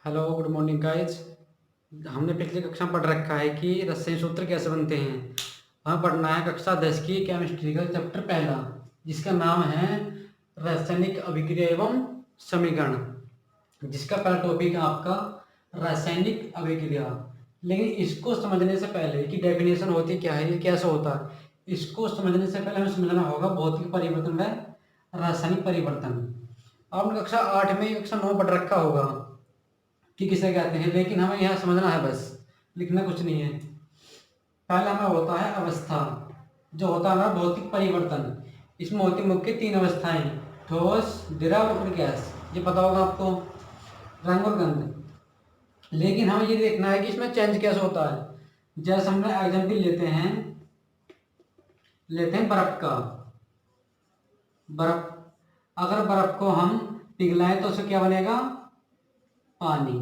Hello good morning guys. हमने पिछली कक्षा में पढ़ रखा है कि रसायन सूत्र कैसे बनते हैं। हमें पढ़ना है कक्षा 10 की केमिस्ट्री का चैप्टर पहला, जिसका नाम है रासायनिक अभिक्रिया एवं समीकरण। जिसका पहला टॉपिक है आपका रासायनिक अभिक्रिया। लेकिन इसको समझने से पहले कि डेफिनेशन होती क्या है, ये कैसे होता है, इसको समझने से पहले हमें समझना होगा भौतिक परिवर्तन व रासायनिक परिवर्तन। आपने कक्षा 8 में कक्षा 9 पढ़ रखा होगा कि किसे कहते हैं, लेकिन हमें यहाँ समझना है, बस लिखना कुछ नहीं है। पहला हमें होता है अवस्था, जो होता है हमारा भौतिक परिवर्तन। इसमें होती मुख्य 3 अवस्थाएं, ठोस, द्रव और गैस। ये पता होगा आपको, रंग और गंध। लेकिन हमें ये देखना है कि इसमें चेंज कैसे होता है। जैसे हमने एग्जाम्पल लेते हैं बर्फ का। बर्फ, अगर बर्फ को हम पिघलाएं तो उससे क्या बनेगा, पानी।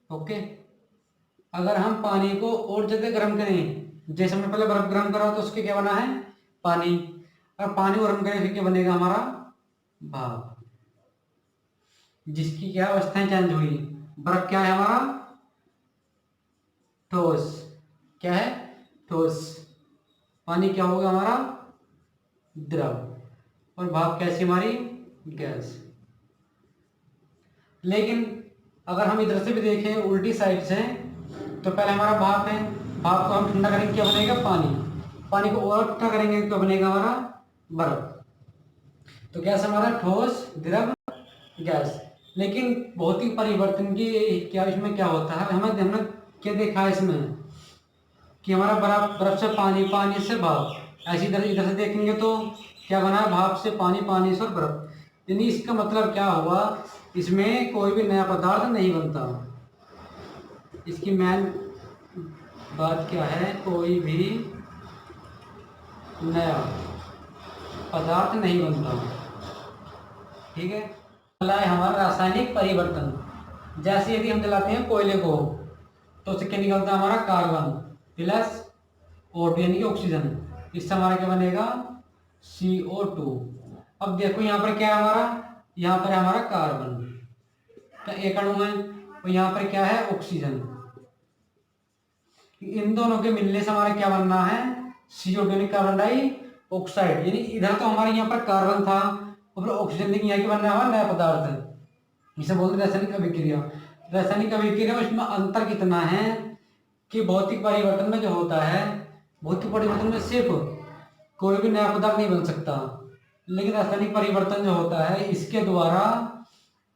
ओके। अगर हम पानी को और ज़्यादा गर्म करें, जैसे हमने पहले बर्फ गर्म करा तो उसके क्या बना है, पानी। अगर पानी को गर्म करें फिर क्या बनेगा हमारा, भाप। जिसकी क्या अवस्थाएं चेंज हुई। बर्फ क्या है हमारा, ठोस। क्या है, ठोस। पानी क्या होगा हमारा, द्रव। और भाप कैसी हमारी, गैस। लेकिन अगर हम इधर से भी देखें उल्टी साइड से, तो पहले हमारा भाप है, भाप को हम ठंडा करेंगे क्या बनेगा, पानी। पानी को और ठंडा करेंगे तो बनेगा हमारा बर्फ। तो गैस हमारा ठोस, द्रव, गैस। लेकिन भौतिक परिवर्तन की क्या इसमें क्या होता है, हमें हमने क्या देखा है इसमें कि हमारा बर्फ, बर्फ से पानी, पानी से भाप। ऐसी तरह इधर से देखेंगे तो क्या बना, भाप से पानी, पानी से और बर्फ। यानी इसका मतलब क्या हुआ, इसमें कोई भी नया पदार्थ नहीं बनता। इसकी मेन बात क्या है, कोई भी नया पदार्थ नहीं बनता। ठीक है। अगला है हमारा रासायनिक परिवर्तन। जैसे यदि हम जलाते हैं कोयले को तो उससे क्या निकलता है हमारा, कार्बन प्लस O2 यानी कि ऑक्सीजन। इससे हमारा क्या बनेगा, CO2। अब देखो यहाँ पर क्या है हमारा, यहाँ पर है हमारा कार्बन का एक अणु है, और यहाँ पर क्या है, ऑक्सीजन। इन दोनों के मिलने से हमारा क्या बनना है, CO2 यानी कार्बन डाइऑक्साइड। यानी इधर तो हमारे यहाँ पर कार्बन था और ऑक्सीजन, लेकिन यहाँ क्या बनना है हमारा नया पदार्थ। इसे बोलते हैं रासायनिक अभिक्रिया। रासायनिक अभिक्रिया में इसमें अंतर कितना है कि भौतिक परिवर्तन में जो होता है, भौतिक परिवर्तन में सिर्फ कोई भी नया पदार्थ नहीं बन सकता, लेकिन रासायनिक परिवर्तन जो होता है इसके द्वारा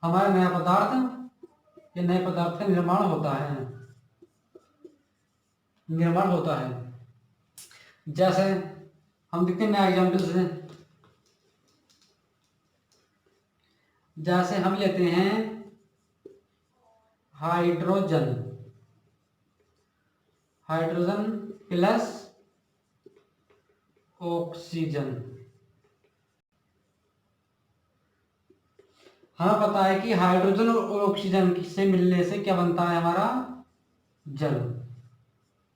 हमारा नया पदार्थ या नए पदार्थ का निर्माण होता है, निर्माण होता है। जैसे हम देखते हैं नया एग्जाम्पल से, जैसे हम लेते हैं हाइड्रोजन, हाइड्रोजन प्लस ऑक्सीजन। हमें पता है कि हाइड्रोजन और ऑक्सीजन से मिलने से क्या बनता है हमारा, जल।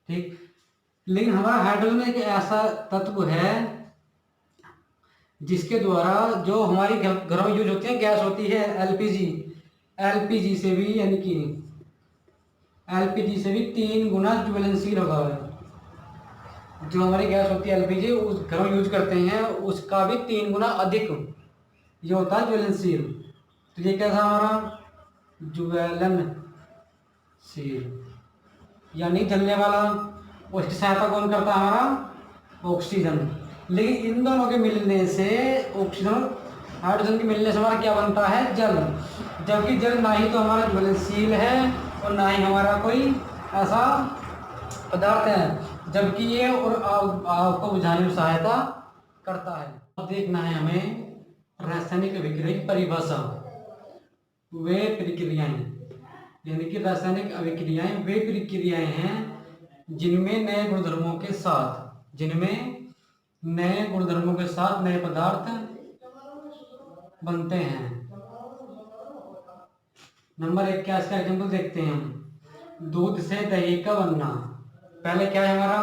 ठीक। लेकिन हमारा हाइड्रोजन एक ऐसा तत्व है जिसके द्वारा जो हमारी घरों में यूज होती है गैस होती है एलपीजी, एलपीजी से भी यानी कि एलपीजी से भी 3 गुना ज्वलनशील होता है। जो हमारी गैस होती है एलपीजी, उस घरों यूज करते हैं उसका भी 3 गुना अधिक ये होता है ज्वलनशील। तो ये कैसा हमारा, ज्वलनशील यानी जलने वाला। उसकी सहायता कौन करता है हमारा, ऑक्सीजन। लेकिन इन दोनों के मिलने से, ऑक्सीजन और हाइड्रोजन के मिलने से हमारा क्या बनता है, जल। जबकि जल ना ही तो हमारा ज्वलनशील है और ना ही हमारा कोई ऐसा पदार्थ है, जबकि ये और आग को बुझाने में सहायता करता है। अब देखना है हमें रासायनिक अभिक्रिया की परिभाषा। वे प्रक्रियाएं, यानी कि रासायनिक अभिक्रियाएं वे प्रक्रियाएं हैं जिनमें नए गुणधर्मों के साथ, जिनमें नए गुणधर्मों के साथ नए पदार्थ बनते हैं। नंबर 1 क्या, इसका एग्जाम्पल देखते हैं हम। दूध से दही का बनना। पहले क्या है हमारा,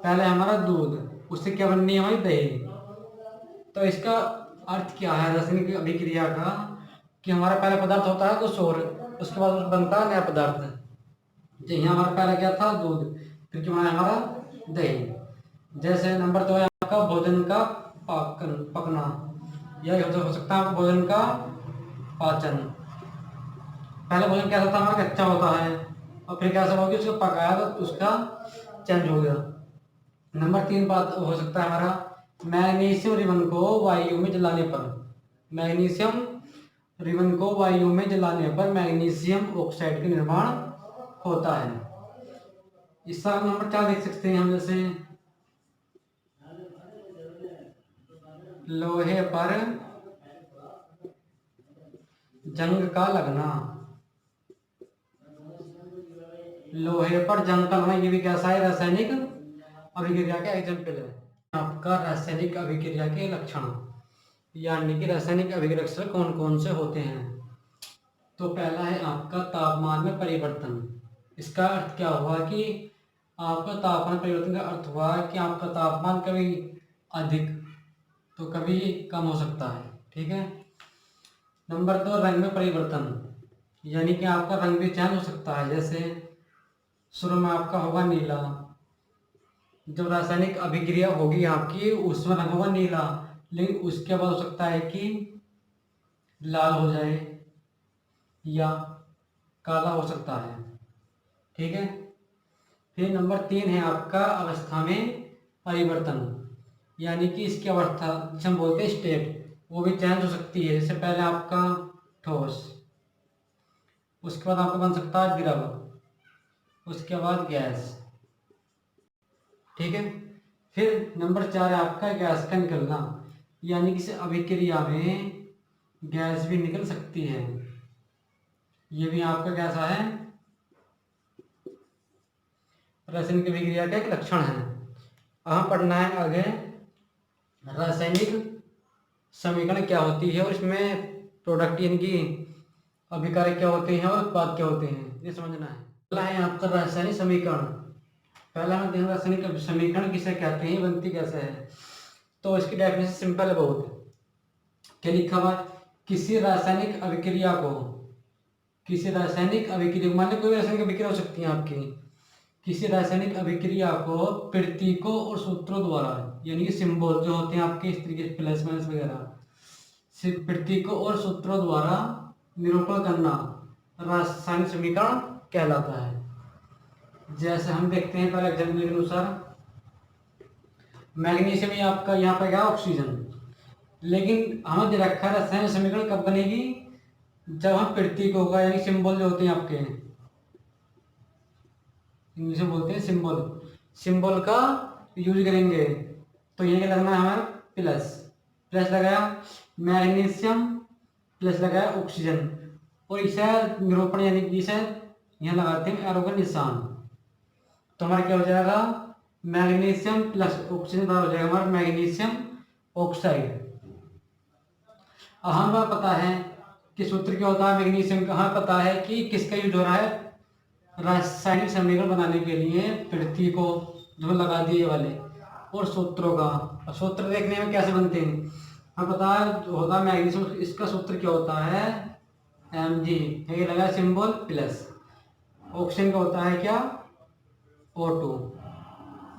पहले हमारा दूध, उससे क्या बननी है हमारी दही। तो इसका अर्थ क्या है रासायनिक अभिक्रिया का, कि हमारा पहला पदार्थ होता है कुछ और, उसके बाद उसमें बनता है नया पदार्थ। जो यहाँ हमारा पहला क्या था, दूध, फिर क्या बना हमारा दही। जैसे नंबर 2 है आपका भोजन का पकना, यह हो सकता है भोजन का पाचन। पहले भोजन कैसा था हमारा, कच्चा होता है, और फिर कैसा हो गया, उसको पकाया तो उसका चेंज हो गया। नंबर 3 बात हो सकता है हमारा मैग्नीशियम रिबन को वायु में जलाने पर, मैग्नीशियम रिबन को वायु में जलाने पर मैग्नीशियम ऑक्साइड का निर्माण होता है। इसका नंबर 4 देख सकते हैं हम, जैसे लोहे पर जंग का लगना, लोहे पर जंग का लगना, ये भी कैसा है, रासायनिक अभिक्रिया का एग्जाम्पल है। आपका रासायनिक अभिक्रिया के लक्षण, यानी कि रासायनिक अभिक्रिया कौन कौन से होते हैं। तो पहला है आपका तापमान में परिवर्तन। इसका अर्थ क्या हुआ कि आपका तापमान परिवर्तन का अर्थ हुआ कि आपका तापमान कभी अधिक तो कभी कम हो सकता है, ठीक है। नंबर 2 रंग में परिवर्तन, यानी कि आपका रंग भी चेंज हो सकता है। जैसे शुरू में आपका होगा नीला, जब रासायनिक अभिक्रिया होगी आपकी उसमें रंग होगा नीला, लेकिन उसके बाद हो सकता है कि लाल हो जाए या काला हो सकता है, ठीक है। फिर नंबर 3 है आपका अवस्था में परिवर्तन, यानी कि इसकी अवस्था जिसे हम बोलते हैं स्टेट, वो भी चेंज हो सकती है। जैसे पहले आपका ठोस, उसके बाद आपका बन सकता है द्रव, उसके बाद गैस, ठीक है। फिर नंबर 4 है आपका गैस का निकलना, यानी कि अभिक्रिया में गैस भी निकल सकती है, ये भी आपका कैसा है, रासायनिक अभिक्रिया का एक लक्षण है। अब पढ़ना है आगे रासायनिक समीकरण क्या होती है और इसमें प्रोडक्ट यानी कि अभिकारक क्या होते हैं और उत्पाद क्या होते हैं, ये समझना है। पहला है आपका रासायनिक समीकरण। पहला हम देखते हैं रासायनिक समीकरण किसे कहते हैं, बनती कैसे है। तो इसकी डेफिनेशन सिंपल है बहुत। क्या लिखा हुआ, किसी रासायनिक अभिक्रिया को, किसी रासायनिक अभिक्रिया, मान लो कोई रासायनिक अभिक्रिया हो सकती है आपकी, किसी रासायनिक अभिक्रिया को प्रतीकों और सूत्रों द्वारा, यानी कि सिंबल जो होते हैं आपके इस तरीके से प्लस माइनस वगैरह, प्रतीकों और सूत्रों द्वारा निरूपण करना रासायनिक समीकरण कहलाता है। जैसे हम देखते हैं पहले एग्जाम्पल के अनुसार, मैग्नीशियम आपका यहाँ पर क्या ऑक्सीजन, लेकिन हमें दे रखा है रासायनिक समीकरण कब बनेगी, जब हम प्रतीक होगा यानी सिंबल जो होते हैं आपके, इंग्लिश में बोलते हैं सिंबल, सिंबल का यूज करेंगे। तो ये क्या लगना है हमारा प्लस, प्लस लगाया मैग्नीशियम, प्लस लगाया ऑक्सीजन, और इसे निरूपण यानी कि इसे यहाँ लगाते हैं एरो का निशान। तो हमारा क्या हो जाएगा, मैग्नीशियम प्लस ऑक्सीजन हो जाएगा हमारा मैग्नीशियम ऑक्साइड। अब हमें पता है कि सूत्र क्या होता है मैग्नीशियम का, हमें पता है कि किसका यूज हो रहा है रासायनिक समीकरण बनाने के लिए, पृथ्वी को जो लगा दिए वाले, और सूत्रों का। सूत्र देखने में कैसे बनते हैं, हमें पता है जो होता है मैग्नीशियम, इसका सूत्र क्या होता है Mg, ये लगा सिंबल प्लस, ऑक्सीजन का होता है क्या O2,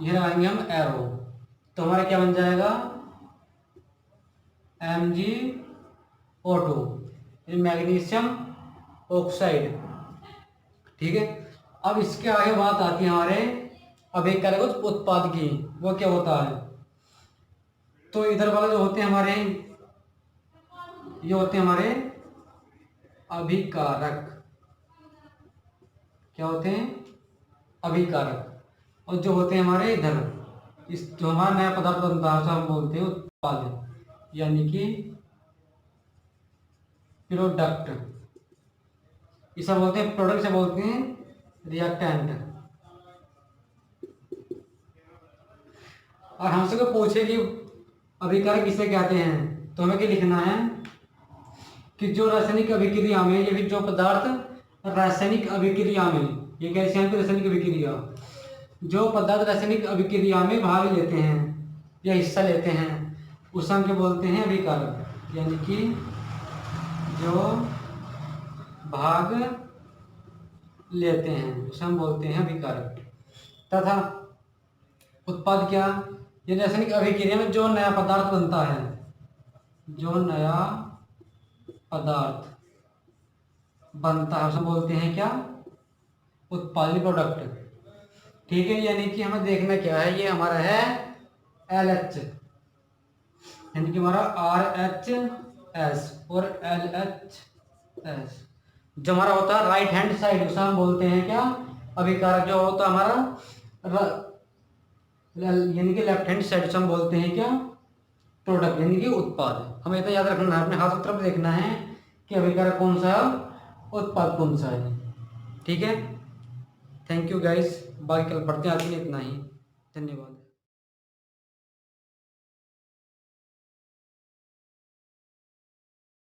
ये लगाएंगे हम एरो, तो हमारा क्या बन जाएगा MgO2, ये मैग्नीशियम ऑक्साइड, ठीक है। अब इसके आगे बात आती है हमारे अभिकारक उत्पाद की, वो क्या होता है। तो इधर वाले जो होते हैं हमारे, ये होते हैं हमारे अभिकारक, क्या होते हैं अभिकारक, और जो होते हैं हमारे इधर, इस जो हमारा नया पदार्थ बनता है हम बोलते हैं उत्पाद, यानी कि प्रोडक्ट, इसे बोलते हैं प्रोडक्ट, से बोलते हैं रिएक्टेंट। और हमसे को पूछे कि अभिकारक किसे कहते हैं, तो हमें क्या लिखना है कि जो रासायनिक अभिक्रिया में, ये भी जो पदार्थ रासायनिक अभिक्रिया में, ये कैसे हैं रासायनिक अभिक्रिया, जो पदार्थ रासायनिक अभिक्रिया में भाग लेते हैं या हिस्सा लेते हैं, उस हम क्या बोलते हैं अभिकारक, यानी कि जो भाग लेते हैं उसे हम बोलते हैं अभिकारक। तथा उत्पाद क्या, ये रासायनिक अभिक्रिया में जो नया पदार्थ बनता है, जो नया पदार्थ बनता है उसे हम बोलते हैं क्या, उत्पादित प्रोडक्ट। ठीक है, यानी कि हमें देखना क्या है, ये हमारा है LH, यानी कि हमारा RHS और LHS। जो हमारा होता है राइट हैंड साइड उसे हम बोलते हैं क्या, अभिकारक। जो होता है हमारा यानी कि लेफ्ट हैंड साइड से हम बोलते हैं क्या, प्रोडक्ट यानी कि उत्पाद। हमें इतना याद रखना है, अपने हाथ की तरफ देखना है कि अभिकारक कौन सा है, उत्पाद कौन सा है। ठीक है, थैंक यू गाइस, बाकी कल पढ़ते हैं, आज के लिए इतना ही, धन्यवाद।